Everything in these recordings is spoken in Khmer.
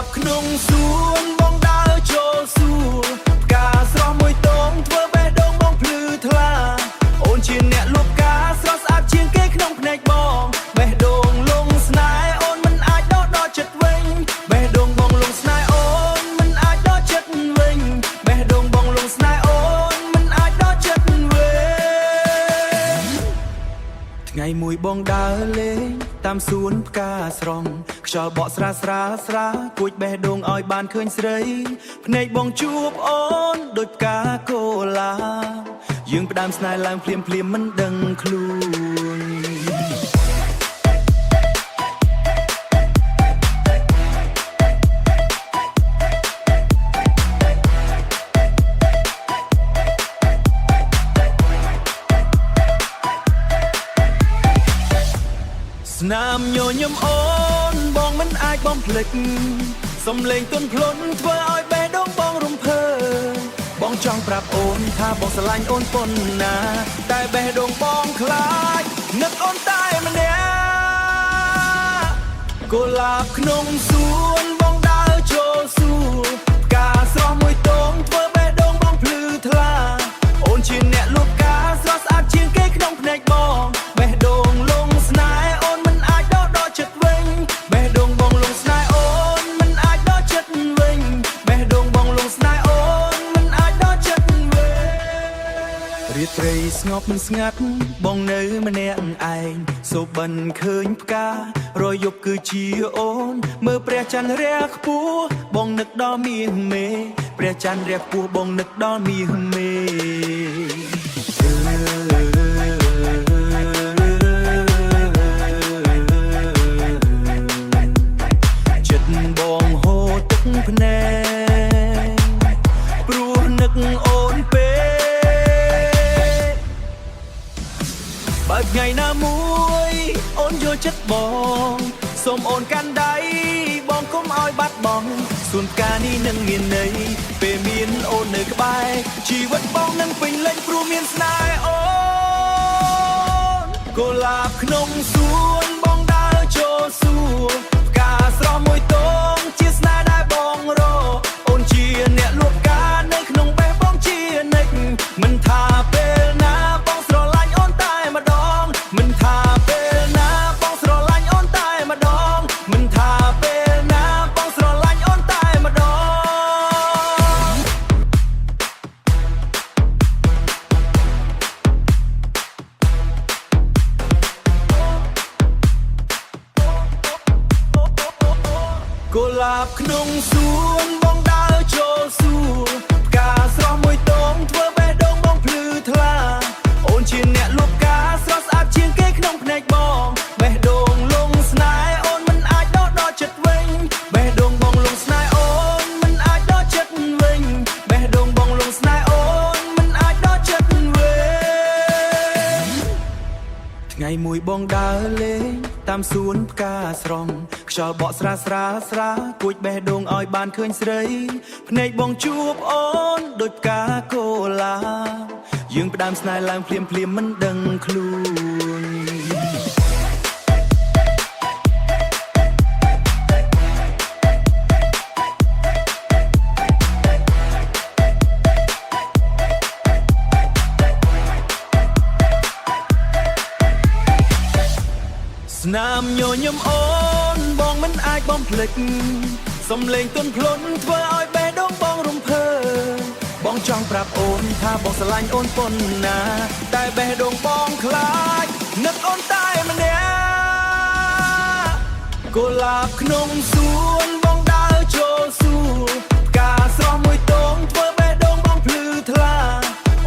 บขนงสวนบองดาวโจสูกาสรอมวยตรงเธอแบดงบองพลือทลาโอนเชียนเนี่ยลูกกาสรอสอาบเชียงเก้ขนมแผนกบองแบดงลงสนายโอนมันอาจดอดอจัดเวงแบดงบองลงสนายโอนมันอาจดอจัดเวงแบดงบองลงสนายโอนมันอาจดอจัดเวงไงมวยบองดาวเล่ตามสวนกาสรองខ្យល់បកស្រាស្រាគួចបេះដូងឲ្យបានឃើញស្រីភ្នែកបងជួបអូនដូចផ្កាកូឡាយើងផ្ដើមស្នេហ៍ឡើងភ្លាមមិនដឹងខ្លួនស្នាមញញឹមអូនបងមិនអាចបំភ្លេចសំលេងទន់ភ្លន់ធ្វើឲ្យបេះដូងបងរំភើបងចង់ប្រាប់អូនថាបងស្រឡាញ់អូនប៉ុណ្ណាតែបេះដូងបងខ្លាចនឹកអូនតែម្នាក់កុលាបក្នុងសួនបងដើរចូលសួរផ្កាស្រស់មួយទងធ្វើបេះដូងបងភ្លឺថ្លាអូនជាអ្នកលូកកាស្រស់ស្អាតជាងគេក្នុងភ្នែកបងបេះដូងលងស្នេហ៍អូនមិនអាចដកចិត្តវិញបេះដូងបងលងស្នេហ៍អូនមិនអាចដកចិត្តវិញបេះដូងបងលងស្នេហ៍អូនមិនអាចដកចិត្តវិញរាត្រីស្ងប់មិនស្ងាត់បងនៅម្នាក់ឯងសូបិនឃើញផ្ការយប់គឺជាអូនមើលព្រះច័ន្ទរះខ្ពស់បងនឹកដល់មាសមេព្រះច័ន្ទរះខ្ពស់បងនឹកដល់មាសមេចិត្តបងហូរទឹកភ្នែកព្រោះនឹកអូនពេកបើថ្ងៃណាមួយអូនយល់ចិត្តបងសូមអូនកាន់ដៃបងកុំឲ្យបាត់បង់សួនផ្កានេះនឹងមានន័យពេលមានអូននៅក្បែរជីវិតបងនឹងពេញលេញព្រោះមានស្នេហ៍អូនកុលាបក្នុងសួនបងដើរចូលសួរផ្កាស្រស់មួយទងជាស្នេហ៍ដែលបងរកអូនជាអ្នកលួចកានៅក្នុងបេះបងជានិច្ចមិនថាពេលណាបងស្រឡាញ់អូនតែម្ដងមិនថាពេលណាបងស្រឡាញ់អូនតែម្ដងមិនថាពេលណាបងស្រឡាញ់អូនតែម្ដងកុលាបក្នុងសួនបងដើរចូលសួរផ្កាស្រស់មួយទងធ្វើបេះដូងបងភ្លឺថ្លាអូនជាអ្នកលូកកាស្រស់ស្អាតជាងគេក្នុងភ្នែកបងបេះដូងលងស្នេហ៍អូនមិនអាចដកចិត្តវិញបេះដូងបងលងស្នេហ៍អូនមិនអាចដកចិត្តវិញបេះដូងបងលងស្នេហ៍អូនមិនអាចដកចិត្តវិញថ្ងៃមួយបងដើរលេងតាមសួនផ្កាស្រងខ្យល់បក់ស្រាគួចបេះដូងឲ្យបានឃើញស្រីភ្នែកបងជួបអូនដូចផ្កាកូឡាយើងផ្ដើមស្នេហ៍ឡើងភ្លាមមិនដឹងខ្លួនស្នាមញញឹមអូនបងមិនអាចបំភ្លេចសំលេងទន់ភ្លន់ធ្វើឲ្យបេះដូងបងរំភើបងចង់ប្រាប់អូនថាបងស្រឡាញ់អូនប៉ុណ្ណាតែបេះដូងបងខ្លាចនឹកអូនតែម្នាក់កុលាបក្នុងសួនបងដើរចូលសួរផ្កាស្រស់មួយទងធ្វើបេះដូងបងភ្លឺថ្លា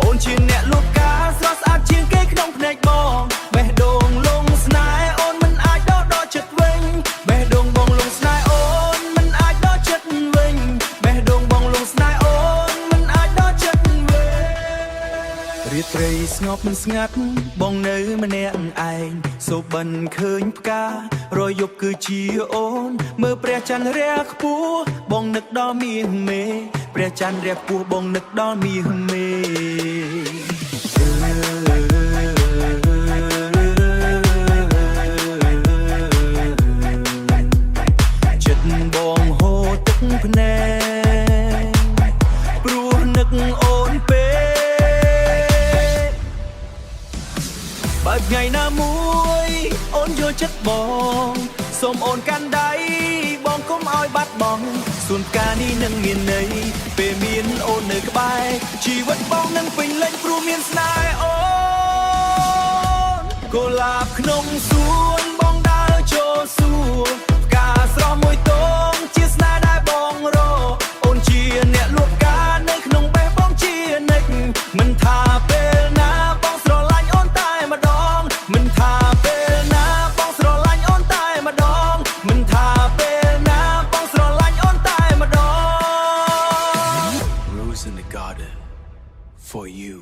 អូនជាអ្នកលូកកាស្រស់ស្អាតជាងគេក្នុងភ្នែកបងបេះដូងលងស្នេហ៍អូនមិនអាចដកចិត្តវិញបេះដូងបងលងស្នេហ៍អូនមិនអាចដកចិត្តវិញបេះដូងបងលងស្នេហ៍អូនមិនអាចដកចិត្តវិញរាត្រីស្ងប់មិនស្ងាត់បងនៅម្នាក់ឯងសូបិនឃើញផ្ការយប់គឺជាអូនមើលព្រះច័ន្ទរះខ្ពស់បងនឹកដល់មាសមេព្រះច័ន្ទរះខ្ពស់បងនឹកដល់មាសមេចិត្តបងហូរទឹក អូនពេបើថ្ងៃណាមួយអូនយល់ចិត្តបងសូមអូនកាន់ដៃបងកុំឲ្យបាត់បង់សួនផ្កានេះនឹងមានន័យពេលមានអូននៅក្បែរជីវិតបងនឹងពេញលេញព្រោះមានស្នេហ៍អូនកុលាបក្នុងសួនបងដើរចូលសួនផ្កាស្រស់មួយទងជាស្នេហ៍ដែលបងរកអូនជាអ្នកលួចផ្កានៅក្នុងបេះបងជានិច្ចមិនថាពេលណាបងស្រឡាញ់អូនតែម្ដងមិនថាពេលណាបងស្រឡាញ់អូនតែម្ដងមិនថាពេលណាបងស្រឡាញ់អូនតែម្ដង Rose in the garden for you